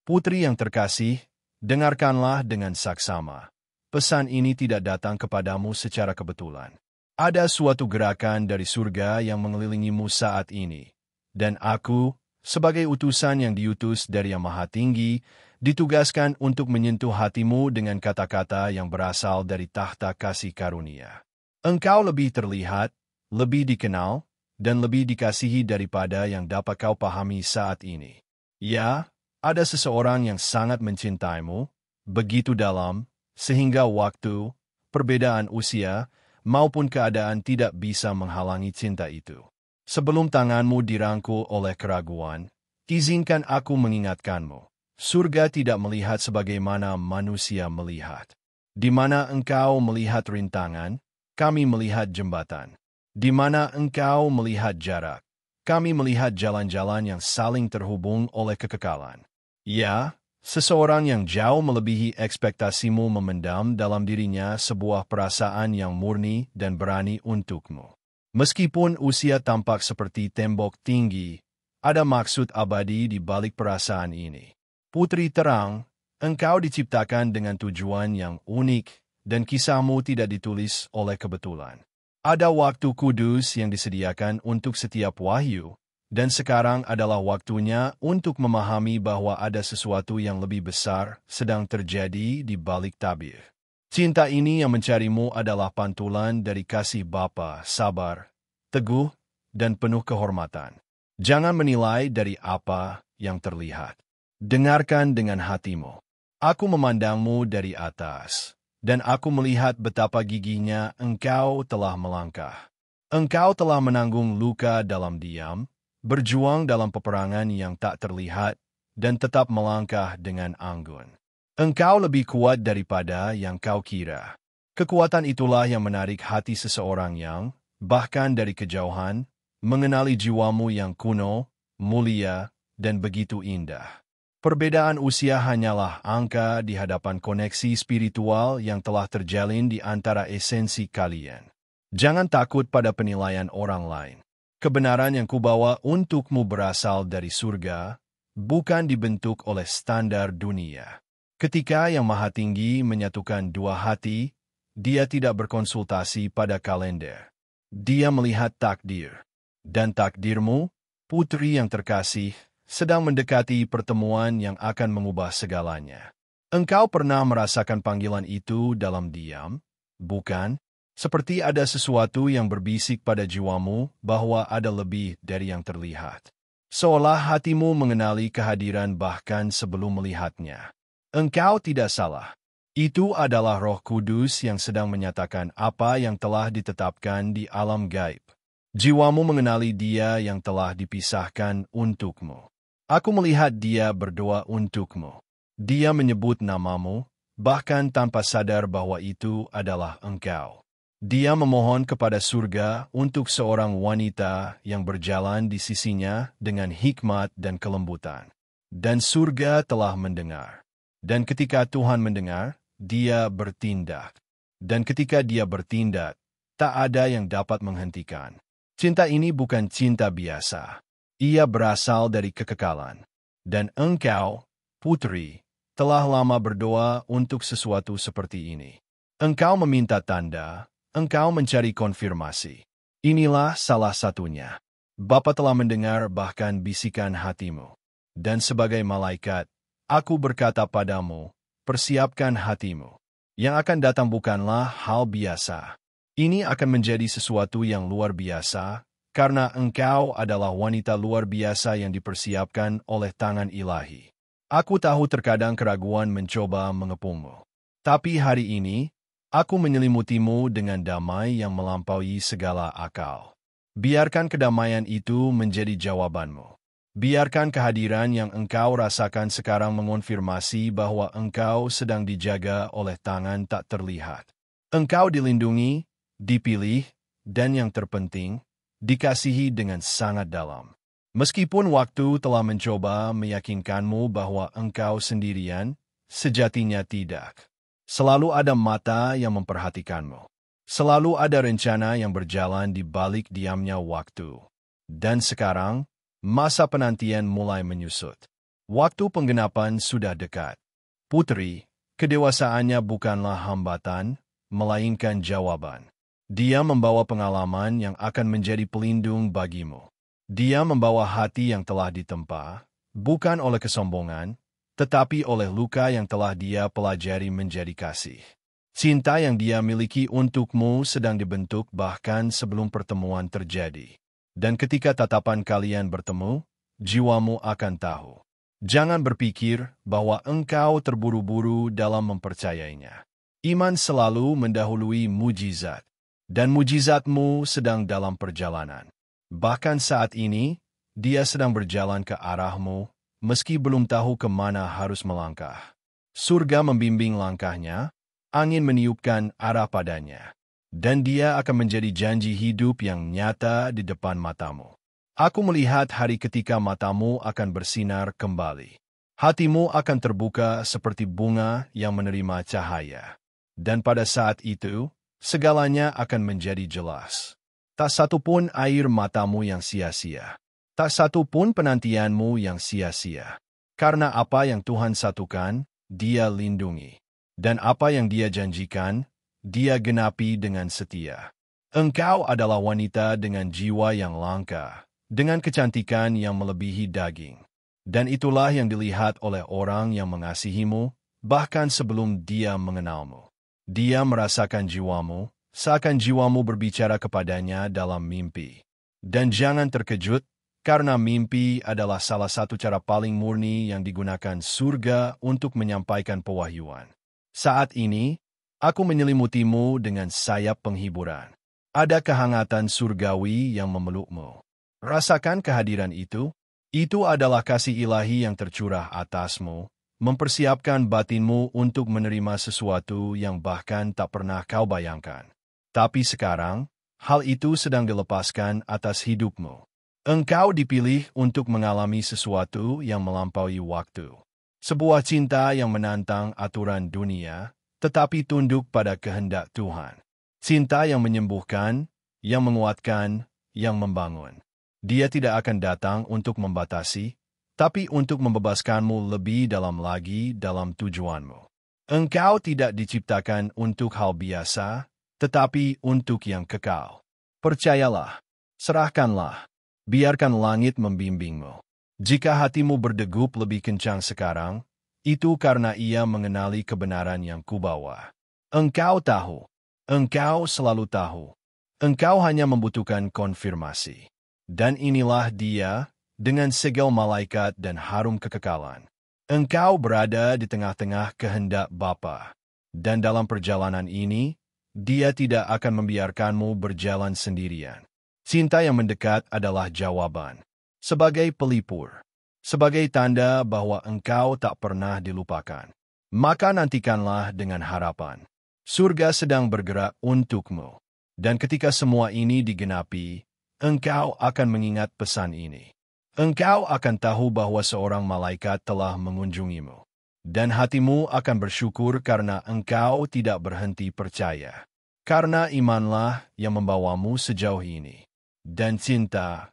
Putri yang terkasih, dengarkanlah dengan saksama. Pesan ini tidak datang kepadamu secara kebetulan. Ada suatu gerakan dari surga yang mengelilingimu saat ini. Dan aku, sebagai utusan yang diutus dari Yang Maha Tinggi, ditugaskan untuk menyentuh hatimu dengan kata-kata yang berasal dari tahta kasih karunia. Engkau lebih terlihat, lebih dikenal, dan lebih dikasihi daripada yang dapat kau pahami saat ini. Ya, ada seseorang yang sangat mencintaimu, begitu dalam, sehingga waktu, perbedaan usia, maupun keadaan tidak bisa menghalangi cinta itu. Sebelum tanganmu dirangkul oleh keraguan, izinkan aku mengingatkanmu. Surga tidak melihat sebagaimana manusia melihat. Di mana engkau melihat rintangan, kami melihat jembatan. Di mana engkau melihat jarak, kami melihat jalan-jalan yang saling terhubung oleh kekekalan. Ya, seseorang yang jauh melebihi ekspektasimu memendam dalam dirinya sebuah perasaan yang murni dan berani untukmu. Meskipun usia tampak seperti tembok tinggi, ada maksud abadi di balik perasaan ini. Putri terang, engkau diciptakan dengan tujuan yang unik dan kisahmu tidak ditulis oleh kebetulan. Ada waktu kudus yang disediakan untuk setiap wahyu, dan sekarang adalah waktunya untuk memahami bahwa ada sesuatu yang lebih besar sedang terjadi di balik tabir. Cinta ini yang mencarimu adalah pantulan dari kasih Bapa, sabar, teguh, dan penuh kehormatan. Jangan menilai dari apa yang terlihat. Dengarkan dengan hatimu. Aku memandangmu dari atas, dan aku melihat betapa gigihnya engkau telah melangkah. Engkau telah menanggung luka dalam diam, berjuang dalam peperangan yang tak terlihat, dan tetap melangkah dengan anggun. Engkau lebih kuat daripada yang kau kira. Kekuatan itulah yang menarik hati seseorang yang, bahkan dari kejauhan, mengenali jiwamu yang kuno, mulia, dan begitu indah. Perbedaan usia hanyalah angka di hadapan koneksi spiritual yang telah terjalin di antara esensi kalian. Jangan takut pada penilaian orang lain. Kebenaran yang kubawa untukmu berasal dari surga, bukan dibentuk oleh standar dunia. Ketika Yang Maha Tinggi menyatukan dua hati, Dia tidak berkonsultasi pada kalender. Dia melihat takdir. Dan takdirmu, putri yang terkasih, sedang mendekati pertemuan yang akan mengubah segalanya. Engkau pernah merasakan panggilan itu dalam diam, bukan? Seperti ada sesuatu yang berbisik pada jiwamu bahwa ada lebih dari yang terlihat. Seolah hatimu mengenali kehadiran bahkan sebelum melihatnya. Engkau tidak salah. Itu adalah Roh Kudus yang sedang menyatakan apa yang telah ditetapkan di alam gaib. Jiwamu mengenali Dia yang telah dipisahkan untukmu. Aku melihat Dia berdoa untukmu. Dia menyebut namamu, bahkan tanpa sadar bahwa itu adalah engkau. Dia memohon kepada surga untuk seorang wanita yang berjalan di sisinya dengan hikmat dan kelembutan. Dan surga telah mendengar. Dan ketika Tuhan mendengar, Dia bertindak. Dan ketika Dia bertindak, tak ada yang dapat menghentikan. Cinta ini bukan cinta biasa. Ia berasal dari kekekalan. Dan engkau, putri, telah lama berdoa untuk sesuatu seperti ini. Engkau meminta tanda, engkau mencari konfirmasi. Inilah salah satunya. Bapa telah mendengar bahkan bisikan hatimu. Dan sebagai malaikat, aku berkata padamu, persiapkan hatimu. Yang akan datang bukanlah hal biasa. Ini akan menjadi sesuatu yang luar biasa, karena engkau adalah wanita luar biasa yang dipersiapkan oleh tangan ilahi. Aku tahu terkadang keraguan mencoba mengepungmu. Tapi hari ini, aku menyelimutimu dengan damai yang melampaui segala akal. Biarkan kedamaian itu menjadi jawabanmu. Biarkan kehadiran yang engkau rasakan sekarang mengonfirmasi bahwa engkau sedang dijaga oleh tangan tak terlihat. Engkau dilindungi, dipilih, dan yang terpenting, dikasihi dengan sangat dalam. Meskipun waktu telah mencoba meyakinkanmu bahwa engkau sendirian, sejatinya tidak. Selalu ada mata yang memperhatikanmu. Selalu ada rencana yang berjalan di balik diamnya waktu. Dan sekarang, masa penantian mulai menyusut. Waktu penggenapan sudah dekat. Putri, kedewasaannya bukanlah hambatan, melainkan jawaban. Dia membawa pengalaman yang akan menjadi pelindung bagimu. Dia membawa hati yang telah ditempa, bukan oleh kesombongan, tetapi oleh luka yang telah dia pelajari menjadi kasih. Cinta yang dia miliki untukmu sedang dibentuk bahkan sebelum pertemuan terjadi. Dan ketika tatapan kalian bertemu, jiwamu akan tahu. Jangan berpikir bahwa engkau terburu-buru dalam mempercayainya. Iman selalu mendahului mujizat, dan mujizatmu sedang dalam perjalanan. Bahkan saat ini, dia sedang berjalan ke arahmu, meski belum tahu kemana harus melangkah. Surga membimbing langkahnya, angin meniupkan arah padanya, dan dia akan menjadi janji hidup yang nyata di depan matamu. Aku melihat hari ketika matamu akan bersinar kembali. Hatimu akan terbuka seperti bunga yang menerima cahaya. Dan pada saat itu, segalanya akan menjadi jelas. Tak satu pun air matamu yang sia-sia. Tak satu pun penantianmu yang sia-sia. Karena apa yang Tuhan satukan, Dia lindungi. Dan apa yang Dia janjikan, Dia genapi dengan setia. Engkau adalah wanita dengan jiwa yang langka, dengan kecantikan yang melebihi daging. Dan itulah yang dilihat oleh orang yang mengasihimu, bahkan sebelum dia mengenalmu. Dia merasakan jiwamu, seakan jiwamu berbicara kepadanya dalam mimpi. Dan jangan terkejut, karena mimpi adalah salah satu cara paling murni yang digunakan surga untuk menyampaikan pewahyuan. Saat ini, aku menyelimutimu dengan sayap penghiburan. Ada kehangatan surgawi yang memelukmu. Rasakan kehadiran itu. Itu adalah kasih ilahi yang tercurah atasmu, mempersiapkan batinmu untuk menerima sesuatu yang bahkan tak pernah kau bayangkan. Tapi sekarang, hal itu sedang dilepaskan atas hidupmu. Engkau dipilih untuk mengalami sesuatu yang melampaui waktu. Sebuah cinta yang menantang aturan dunia, tetapi tunduk pada kehendak Tuhan. Cinta yang menyembuhkan, yang menguatkan, yang membangun. Dia tidak akan datang untuk membatasi, tapi untuk membebaskanmu lebih dalam lagi dalam tujuanmu. Engkau tidak diciptakan untuk hal biasa, tetapi untuk yang kekal. Percayalah, serahkanlah. Biarkan langit membimbingmu. Jika hatimu berdegup lebih kencang sekarang, itu karena ia mengenali kebenaran yang kubawa. Engkau tahu. Engkau selalu tahu. Engkau hanya membutuhkan konfirmasi. Dan inilah dia, dengan segel malaikat dan harum kekekalan. Engkau berada di tengah-tengah kehendak Bapa. Dan dalam perjalanan ini, Dia tidak akan membiarkanmu berjalan sendirian. Cinta yang mendekat adalah jawaban. Sebagai pelipur. Sebagai tanda bahwa engkau tak pernah dilupakan. Maka nantikanlah dengan harapan. Surga sedang bergerak untukmu. Dan ketika semua ini digenapi, engkau akan mengingat pesan ini. Engkau akan tahu bahwa seorang malaikat telah mengunjungimu. Dan hatimu akan bersyukur karena engkau tidak berhenti percaya. Karena imanlah yang membawamu sejauh ini. Dan cinta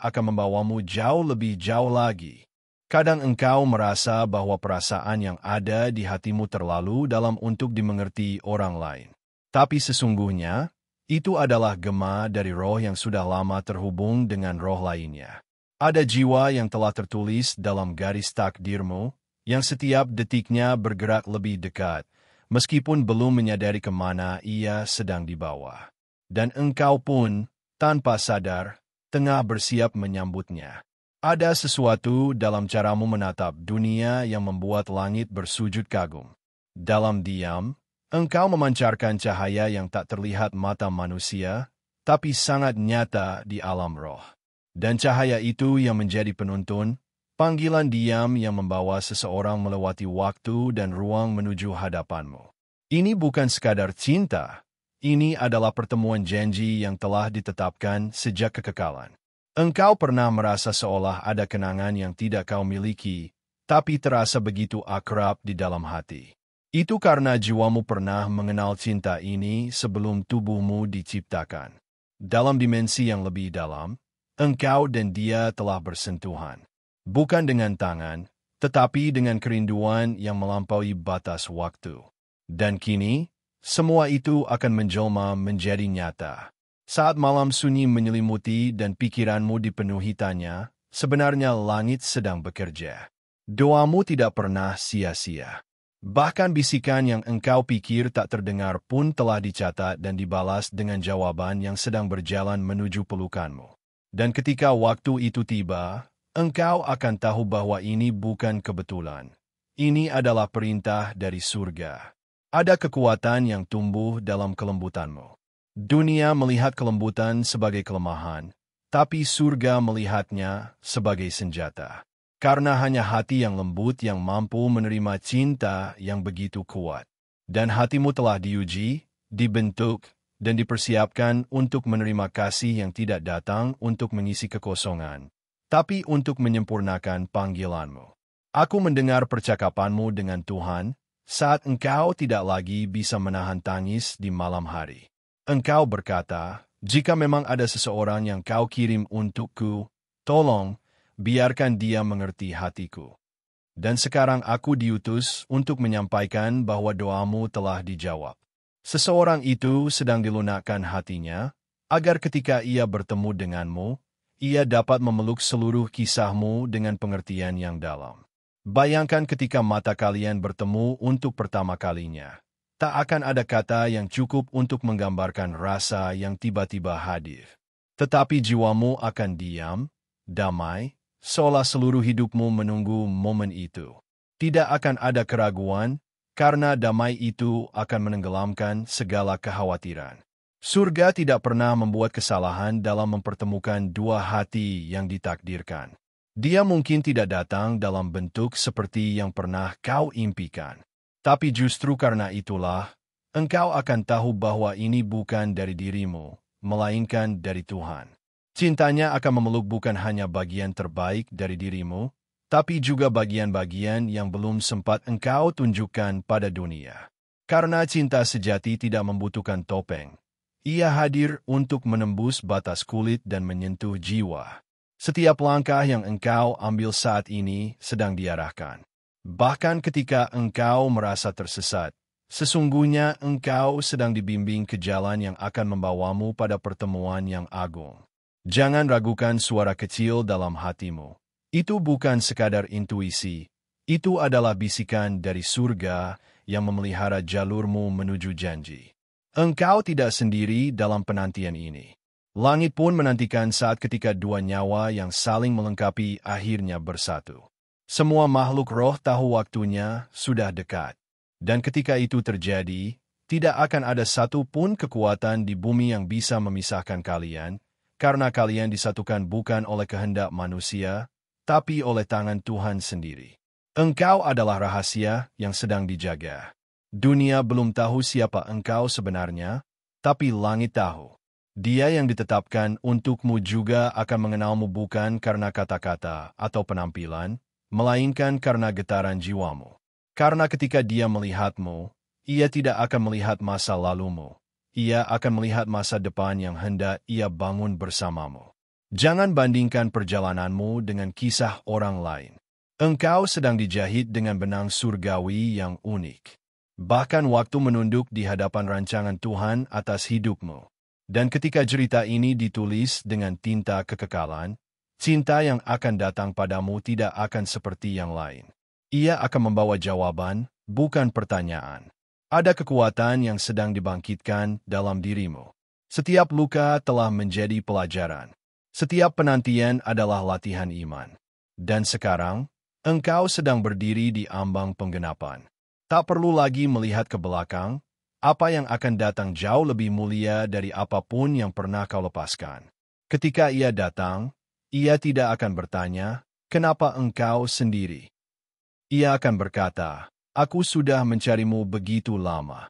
akan membawamu jauh lebih jauh lagi. Kadang engkau merasa bahwa perasaan yang ada di hatimu terlalu dalam untuk dimengerti orang lain. Tapi sesungguhnya, itu adalah gema dari roh yang sudah lama terhubung dengan roh lainnya. Ada jiwa yang telah tertulis dalam garis takdirmu, yang setiap detiknya bergerak lebih dekat, meskipun belum menyadari kemana ia sedang dibawa. Dan engkau pun, tanpa sadar, tengah bersiap menyambutnya. Ada sesuatu dalam caramu menatap dunia yang membuat langit bersujud kagum. Dalam diam, engkau memancarkan cahaya yang tak terlihat mata manusia, tapi sangat nyata di alam roh. Dan cahaya itu yang menjadi penuntun, panggilan diam yang membawa seseorang melewati waktu dan ruang menuju hadapanmu. Ini bukan sekadar cinta. Ini adalah pertemuan janji yang telah ditetapkan sejak kekekalan. Engkau pernah merasa seolah ada kenangan yang tidak kau miliki, tapi terasa begitu akrab di dalam hati. Itu karena jiwamu pernah mengenal cinta ini sebelum tubuhmu diciptakan. Dalam dimensi yang lebih dalam, engkau dan dia telah bersentuhan. bukan dengan tangan, tetapi dengan kerinduan yang melampaui batas waktu. Dan kini, semua itu akan menjelma menjadi nyata. Saat malam sunyi menyelimuti dan pikiranmu dipenuhi tanya, sebenarnya langit sedang bekerja. Doamu tidak pernah sia-sia. Bahkan bisikan yang engkau pikir tak terdengar pun telah dicatat dan dibalas dengan jawaban yang sedang berjalan menuju pelukanmu. Dan ketika waktu itu tiba, engkau akan tahu bahwa ini bukan kebetulan. Ini adalah perintah dari surga. Ada kekuatan yang tumbuh dalam kelembutanmu. Dunia melihat kelembutan sebagai kelemahan, tapi surga melihatnya sebagai senjata. Karena hanya hati yang lembut yang mampu menerima cinta yang begitu kuat. Dan hatimu telah diuji, dibentuk, dan dipersiapkan untuk menerima kasih yang tidak datang untuk mengisi kekosongan, tapi untuk menyempurnakan panggilanmu. Aku mendengar percakapanmu dengan Tuhan, saat engkau tidak lagi bisa menahan tangis di malam hari. Engkau berkata, jika memang ada seseorang yang kau kirim untukku, tolong, biarkan dia mengerti hatiku. Dan sekarang aku diutus untuk menyampaikan bahwa doamu telah dijawab. Seseorang itu sedang dilunakkan hatinya, agar ketika ia bertemu denganmu, ia dapat memeluk seluruh kisahmu dengan pengertian yang dalam. Bayangkan ketika mata kalian bertemu untuk pertama kalinya. Tak akan ada kata yang cukup untuk menggambarkan rasa yang tiba-tiba hadir. Tetapi jiwamu akan diam, damai, seolah seluruh hidupmu menunggu momen itu. Tidak akan ada keraguan, karena damai itu akan menenggelamkan segala kekhawatiran. Surga tidak pernah membuat kesalahan dalam mempertemukan dua hati yang ditakdirkan. Dia mungkin tidak datang dalam bentuk seperti yang pernah kau impikan. Tapi justru karena itulah, engkau akan tahu bahwa ini bukan dari dirimu, melainkan dari Tuhan. Cintanya akan memeluk bukan hanya bagian terbaik dari dirimu, tapi juga bagian-bagian yang belum sempat engkau tunjukkan pada dunia. Karena cinta sejati tidak membutuhkan topeng. Ia hadir untuk menembus batas kulit dan menyentuh jiwa. Setiap langkah yang engkau ambil saat ini sedang diarahkan. Bahkan ketika engkau merasa tersesat, sesungguhnya engkau sedang dibimbing ke jalan yang akan membawamu pada pertemuan yang agung. Jangan ragukan suara kecil dalam hatimu. Itu bukan sekadar intuisi, itu adalah bisikan dari surga yang memelihara jalurmu menuju janji. Engkau tidak sendiri dalam penantian ini. Langit pun menantikan saat ketika dua nyawa yang saling melengkapi akhirnya bersatu. Semua makhluk roh tahu waktunya sudah dekat. Dan ketika itu terjadi, tidak akan ada satu pun kekuatan di bumi yang bisa memisahkan kalian, karena kalian disatukan bukan oleh kehendak manusia, tapi oleh tangan Tuhan sendiri. Engkau adalah rahasia yang sedang dijaga. Dunia belum tahu siapa engkau sebenarnya, tapi langit tahu. Dia yang ditetapkan untukmu juga akan mengenalmu bukan karena kata-kata atau penampilan, melainkan karena getaran jiwamu. Karena ketika dia melihatmu, ia tidak akan melihat masa lalumu. Ia akan melihat masa depan yang hendak ia bangun bersamamu. Jangan bandingkan perjalananmu dengan kisah orang lain. Engkau sedang dijahit dengan benang surgawi yang unik. Bahkan waktu menunduk di hadapan rancangan Tuhan atas hidupmu. Dan ketika cerita ini ditulis dengan tinta kekekalan, cinta yang akan datang padamu tidak akan seperti yang lain. Ia akan membawa jawaban, bukan pertanyaan. Ada kekuatan yang sedang dibangkitkan dalam dirimu. Setiap luka telah menjadi pelajaran. Setiap penantian adalah latihan iman. Dan sekarang, engkau sedang berdiri di ambang penggenapan. Tak perlu lagi melihat ke belakang, apa yang akan datang jauh lebih mulia dari apapun yang pernah kau lepaskan. Ketika ia datang, ia tidak akan bertanya, kenapa engkau sendiri? Ia akan berkata, aku sudah mencarimu begitu lama.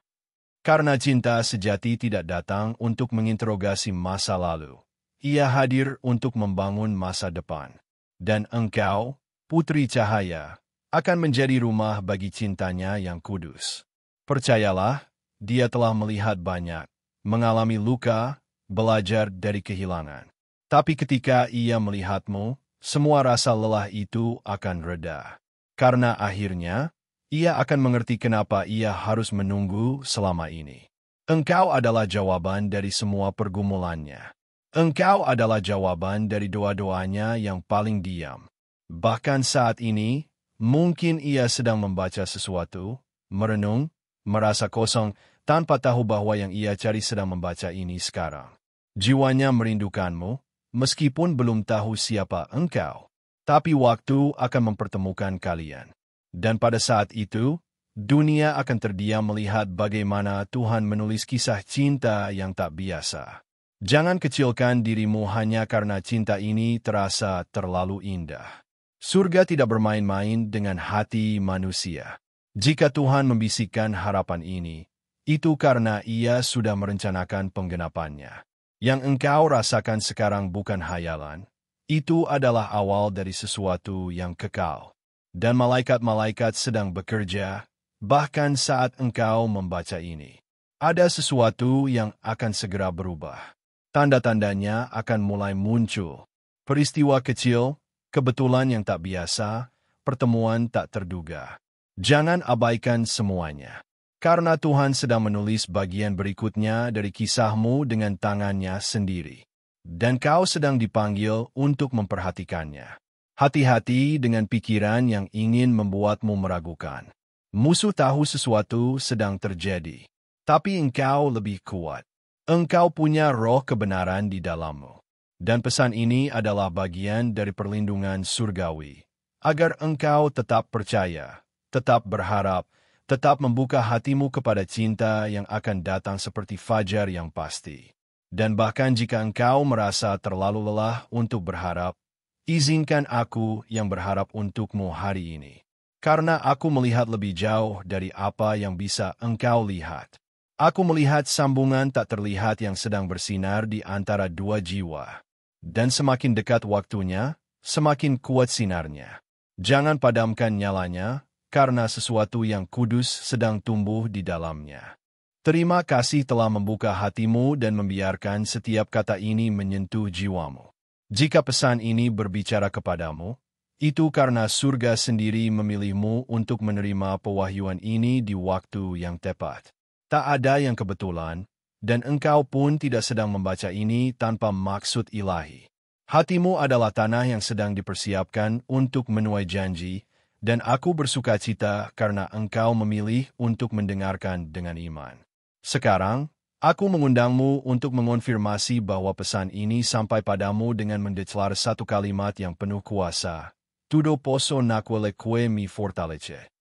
Karena cinta sejati tidak datang untuk menginterogasi masa lalu. Ia hadir untuk membangun masa depan. Dan engkau, putri cahaya, akan menjadi rumah bagi cintanya yang kudus. Percayalah, dia telah melihat banyak, mengalami luka, belajar dari kehilangan. Tapi ketika ia melihatmu, semua rasa lelah itu akan reda. Karena akhirnya, ia akan mengerti kenapa ia harus menunggu selama ini. Engkau adalah jawaban dari semua pergumulannya. Engkau adalah jawaban dari doa-doanya yang paling diam. Bahkan saat ini, mungkin ia sedang membaca sesuatu, merenung, merasa kosong, tanpa tahu bahwa yang ia cari sedang membaca ini sekarang. Jiwanya merindukanmu, meskipun belum tahu siapa engkau. Tapi waktu akan mempertemukan kalian. Dan pada saat itu, dunia akan terdiam melihat bagaimana Tuhan menulis kisah cinta yang tak biasa. Jangan kecilkan dirimu hanya karena cinta ini terasa terlalu indah. Surga tidak bermain-main dengan hati manusia. Jika Tuhan membisikkan harapan ini, itu karena Ia sudah merencanakan penggenapannya. Yang engkau rasakan sekarang bukan hayalan, itu adalah awal dari sesuatu yang kekal. Dan malaikat-malaikat sedang bekerja, bahkan saat engkau membaca ini. Ada sesuatu yang akan segera berubah. Tanda-tandanya akan mulai muncul. Peristiwa kecil, kebetulan yang tak biasa, pertemuan tak terduga. Jangan abaikan semuanya. Karena Tuhan sedang menulis bagian berikutnya dari kisahmu dengan tangannya sendiri. Dan kau sedang dipanggil untuk memperhatikannya. Hati-hati dengan pikiran yang ingin membuatmu meragukan. Musuh tahu sesuatu sedang terjadi, tapi engkau lebih kuat. Engkau punya roh kebenaran di dalammu. Dan pesan ini adalah bagian dari perlindungan surgawi, agar engkau tetap percaya, tetap berharap, tetap membuka hatimu kepada cinta yang akan datang seperti fajar yang pasti. Dan bahkan jika engkau merasa terlalu lelah untuk berharap, izinkan aku yang berharap untukmu hari ini. Karena aku melihat lebih jauh dari apa yang bisa engkau lihat. Aku melihat sambungan tak terlihat yang sedang bersinar di antara dua jiwa. Dan semakin dekat waktunya, semakin kuat sinarnya. Jangan padamkan nyalanya, karena sesuatu yang kudus sedang tumbuh di dalamnya. Terima kasih telah membuka hatimu dan membiarkan setiap kata ini menyentuh jiwamu. Jika pesan ini berbicara kepadamu, itu karena surga sendiri memilihmu untuk menerima pewahyuan ini di waktu yang tepat. Tak ada yang kebetulan, dan engkau pun tidak sedang membaca ini tanpa maksud ilahi. Hatimu adalah tanah yang sedang dipersiapkan untuk menuai janji, dan aku bersukacita karena engkau memilih untuk mendengarkan dengan iman. Sekarang, aku mengundangmu untuk mengonfirmasi bahwa pesan ini sampai padamu dengan mendeklar satu kalimat yang penuh kuasa. Tudo posso naquele que me fortalece.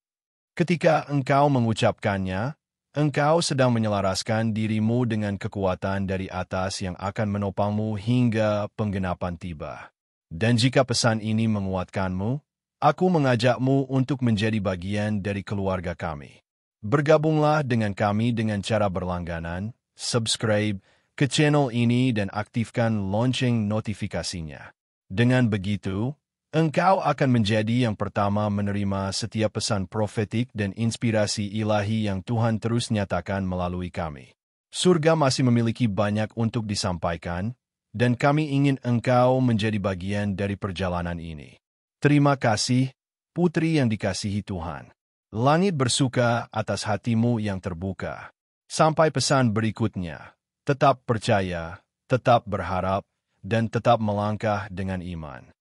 Ketika engkau mengucapkannya, engkau sedang menyelaraskan dirimu dengan kekuatan dari atas yang akan menopangmu hingga penggenapan tiba. Dan jika pesan ini menguatkanmu, aku mengajakmu untuk menjadi bagian dari keluarga kami. Bergabunglah dengan kami dengan cara berlangganan, subscribe ke channel ini dan aktifkan lonceng notifikasinya. Dengan begitu, engkau akan menjadi yang pertama menerima setiap pesan profetik dan inspirasi ilahi yang Tuhan terus nyatakan melalui kami. Surga masih memiliki banyak untuk disampaikan, dan kami ingin engkau menjadi bagian dari perjalanan ini. Terima kasih, putri yang dikasihi Tuhan. Langit bersuka atas hatimu yang terbuka. Sampai pesan berikutnya, tetap percaya, tetap berharap, dan tetap melangkah dengan iman.